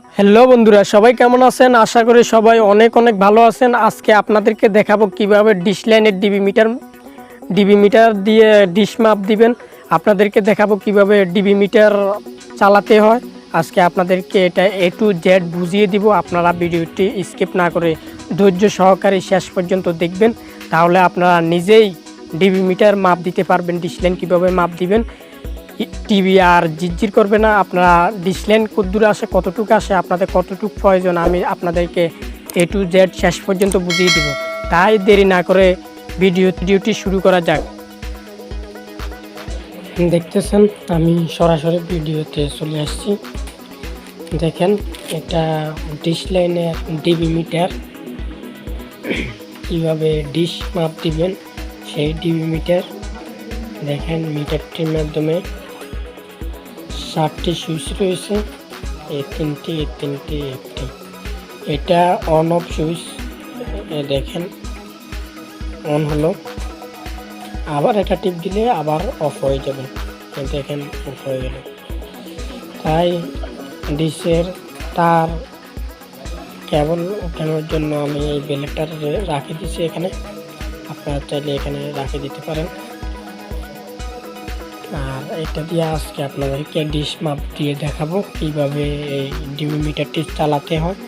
Hello বন্ধুরা, সবাই কেমন আছেন? আশা করি সবাই অনেক ভালো আছেন। আজকে আপনাদেরকে দেখাবো কিভাবে ডিশ লাইনের ডিবি মিটার দিয়ে ডিশ মাপ দিবেন। আপনাদেরকে দেখাবো কিভাবে ডিবি মিটার চালাতে হয়। আজকে আপনাদেরকে এটা A to Z বুঝিয়ে দিব। আপনারা ভিডিওটি স্কিপ না করে ধৈর্য সহকারে শেষ পর্যন্ত দেখবেন, তাহলে আপনারা নিজেই ডিবি মিটার মাপ দিতে পারবেন। ডিশ লাইন কীভাবে মাপ দিবেন, টিভি আর জিরজির করবে না। আপনারা ডিশ লাইন কতদূর আসে, কতটুকু আসে, আপনাদের কতটুকু প্রয়োজন, আমি আপনাদেরকে A to Z শেষ পর্যন্ত বুঝিয়ে দিব। তাই দেরি না করে ভিডিওটি শুরু করা যাক। দেখতেছেন আমি সরাসরি ভিডিওতে চলে আসছি। দেখেন, এটা ডিশ লাইনের ডিবি মিটার। কীভাবে ডিশ মাপ দিবেন সেই ডিবি মিটার। দেখেন, মিটারটির মাধ্যমে 7টি সুইচ রয়েছে, এই তিনটি একটি। এটা অন অফ সুইচ। দেখেন, অন হলো, আবার এটা টিপ দিলে আবার অফ হয়ে যাবে। দেখেন, অফ হয়ে গেল। তাই ডিশের তার কেবল ওঠানোর জন্য আমি এই বেলেটটা রাখে দিচ্ছি এখানে। আপনারা চাইলে এখানে রাখে দিতে পারেন। আর এটা দিয়ে আজকে আপনাদেরকে ডিশ মাপ দিয়ে দেখাবো কিভাবে এই ডিবি মিটারটি চালাতে হয়।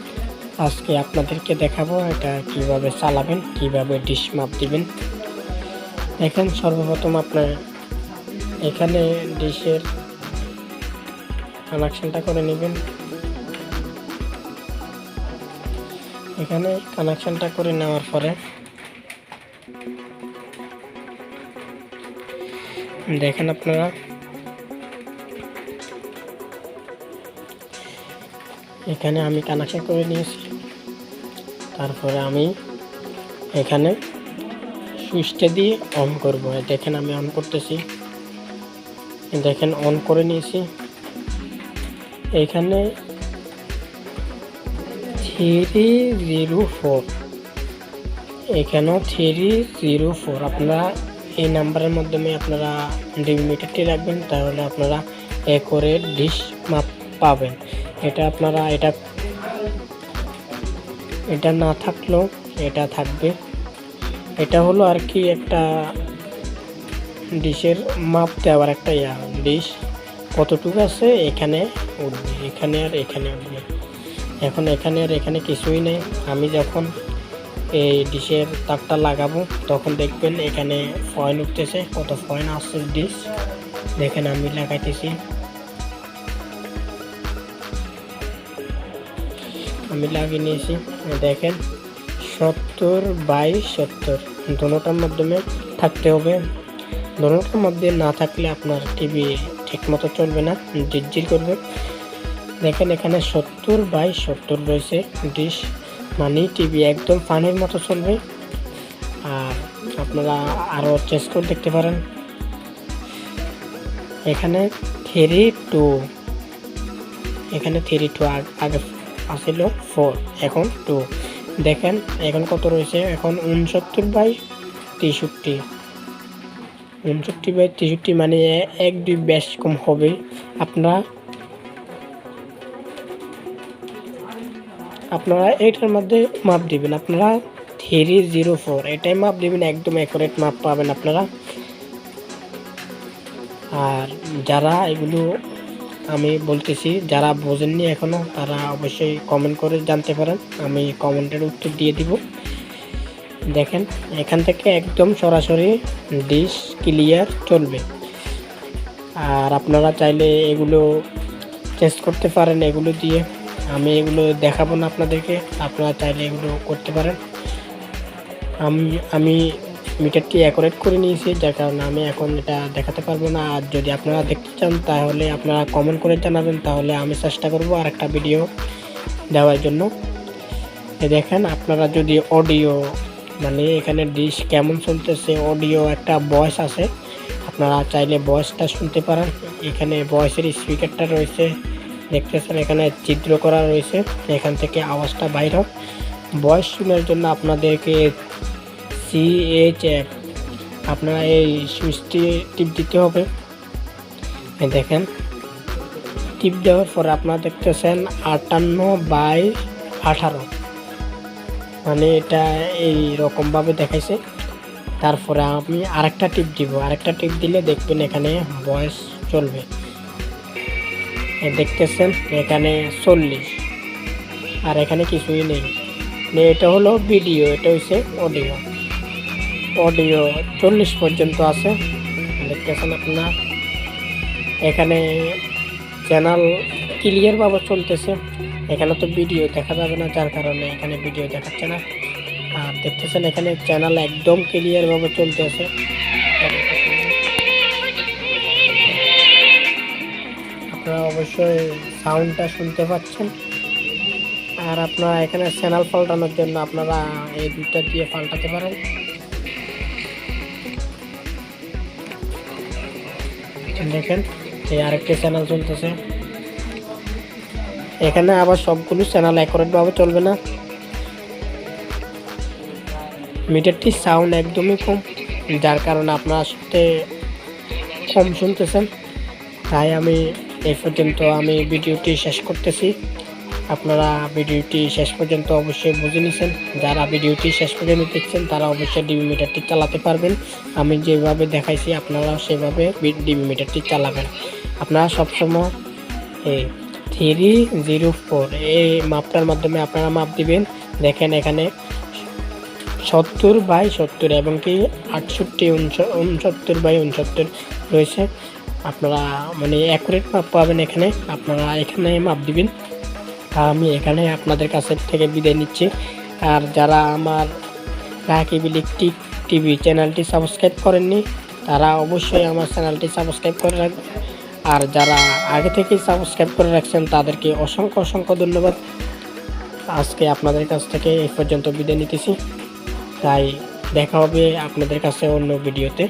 আজকে আপনাদেরকে দেখাবো এটা কিভাবে চালাবেন, কিভাবে ডিশ মাপ দিবেন। দেখেন, সর্বপ্রথম আপনার এখানে ডিশের কানেকশনটা করে নেবেন। এখানে কানেকশনটা করে নেওয়ার পরে দেখেন, আপনারা এখানে আমি কানেকশন করে নিয়েছি। তারপরে আমি এখানে সুইচটা দিয়ে অন করব। দেখেন, আমি অন করতেছি। দেখেন, অন করে নিয়েছি। এখানে 304, এখানেও 304। আপনারা এই নাম্বারের মাধ্যমে আপনারা ডিবি মিটারটি রাখবেন, তাহলে আপনারা অ্যাকুরেট ডিশ মাপ পাবেন। এটা আপনারা এটা না থাকলেও এটা থাকবে। এটা হলো আর কি একটা ডিশের মাপ দেওয়ার একটা ডিশ কতটুকু আছে এখানে উঠবে, এখানে আর এখানে উঠবে। এখন এখানে আর এখানে কিছুই নেই। আমি যখন এই ডিশের তারটা লাগাবো তখন দেখবেন এখানে পয়েন্ট উঠতেছে, কত পয়েন্ট আসছে ডিশ। দেখেন, আমি লাগাইতেছি। আমি লাগিয়ে নিয়েছি। দেখেন, 70/70 দোনোটার মাধ্যমে থাকতে হবে। দোনোটার মধ্যে না থাকলে আপনার টিভি ঠিক মতো চলবে না, ঝিরঝির করবে। দেখেন, এখানে 70/70 রয়েছে ডিশ, মানে টিভি একদম পানির মতো চলবে। আর আপনারা আরও চেঞ্জ করে দেখতে পারেন। এখানে 3-2, এখানে 3-2, আগে আসছিল 4, এখন 2। দেখেন, এখন কত রয়েছে, এখন 69/63। 69/63 মানে 1-2 বেশ কম হবে। আপনারা এইটার মধ্যে মাপ দিবেন। আপনারা 304 এটাই মাপ দিবেন, একদম অ্যাকুরেট মাপ পাবেন আপনারা। আর যারা এগুলো আমি বলতেছি, যারা বোঝেননি এখনও, তারা অবশ্যই কমেন্ট করে জানতে পারেন, আমি কমেন্টের উত্তর দিয়ে দিব। দেখেন, এখান থেকে একদম সরাসরি ডিশ ক্লিয়ার চলবে। আর আপনারা চাইলে এগুলো টেস্ট করতে পারেন এগুলো দিয়ে। আমি এগুলো দেখাবো না আপনাদেরকে, আপনারা চাইলে এগুলো করতে পারেন। আমি মিটারটি অ্যাকুরেট করে নিয়েছি, যার কারণে আমি এখন এটা দেখাতে পারবো না। আর যদি আপনারা দেখতে চান তাহলে আপনারা কমেন্ট করে জানাবেন, তাহলে আমি চেষ্টা করবো আর একটা ভিডিও দেওয়ার জন্য। দেখেন, আপনারা যদি অডিও, মানে এখানে ডিশ কেমন চলতেছে, অডিও একটা ভয়েস আছে, আপনারা চাইলে ভয়েসটা শুনতে পারেন। এখানে ভয়েসের স্পিকারটা রয়েছে, দেখতেছেন, এখানে চিত্র করা রয়েছে, এখান থেকে আওয়াজটা বাইর হয়। ভয়েস শোনার জন্য আপনাদেরকে CHF আপনারা এই সুইচটি টিপ দিতে হবে। দেখেন, টিপ দেওয়ার পরে আপনারা দেখতেছেন 58/18, মানে এটা এই রকমভাবে দেখাইছে। তারপরে আমি আরেকটা টিপ দিব, আরেকটা টিপ দিলে দেখবেন এখানে ভয়েস চলবে। দেখতেছেন এখানে 40, আর এখানে কিছুই নেই। এটা হলো ভিডিও, এটা হচ্ছে অডিও। অডিও 40 পর্যন্ত আছে, দেখতেছেন আপনারা। এখানে চ্যানেল ক্লিয়ারভাবে চলতেছে, এখানে তো ভিডিও দেখা যাবে না, যার কারণে এখানে ভিডিও দেখাচ্ছে না। আর দেখতেছেন এখানে চ্যানেল একদম ক্লিয়ারভাবে চলতেছে। আপনারা অবশ্যই সাউন্ডটা শুনতে পাচ্ছেন। আর আপনারা এখানে চ্যানেল পাল্টানোর জন্য আপনারা এই দুইটা দিয়ে পাল্টাতে পারেন। দেখেন এই আরেকটি চ্যানেল চলতেছে। এখানে আবার সবগুলো চ্যানেল অ্যাকুরেটভাবে চলবে না, মিটারটির সাউন্ড একদমই কম, যার কারণে আপনার সাথে কম শুনতেছেন। তাই আমি এই পর্যন্ত আমি ভিডিওটি শেষ করতেছি। আপনারা ভিডিওটি শেষ পর্যন্ত অবশ্যই বুঝে নিছেন। যারা ভিডিওটি শেষ পর্যন্ত দেখছেন তারা অবশ্যই ডিবি মিটারটি চালাতে পারবেন। আমি যেভাবে দেখাইছি আপনারা সেভাবে ডিবি মিটারটি চালাবেন। আপনারা সবসময় 304 এই মাপটার মাধ্যমে আপনারা মাপ দিবেন। দেখেন এখানে 70/70 এবং কি 68/69 রয়েছে। আপনারা মানে অ্যাকুরেট মাপ পাবেন এখানে, আপনারা এখানে মাপ দিবেন। আর আমি এখানে আপনাদের কাছে থেকে বিদায় নিচ্ছি। আর যারা আমার রাকিব ইলেকট্রিক টিভি চ্যানেলটি সাবস্ক্রাইব করেননি তারা অবশ্যই আমার চ্যানেলটি সাবস্ক্রাইব করে রাখবেন। আর যারা আগে থেকেই সাবস্ক্রাইব করে রাখছেন তাদেরকে অসংখ্য ধন্যবাদ। আজকে আপনাদের কাছ থেকে এই পর্যন্ত বিদায় নিতেছি। তাই দেখা হবে আপনাদের কাছে অন্য ভিডিওতে।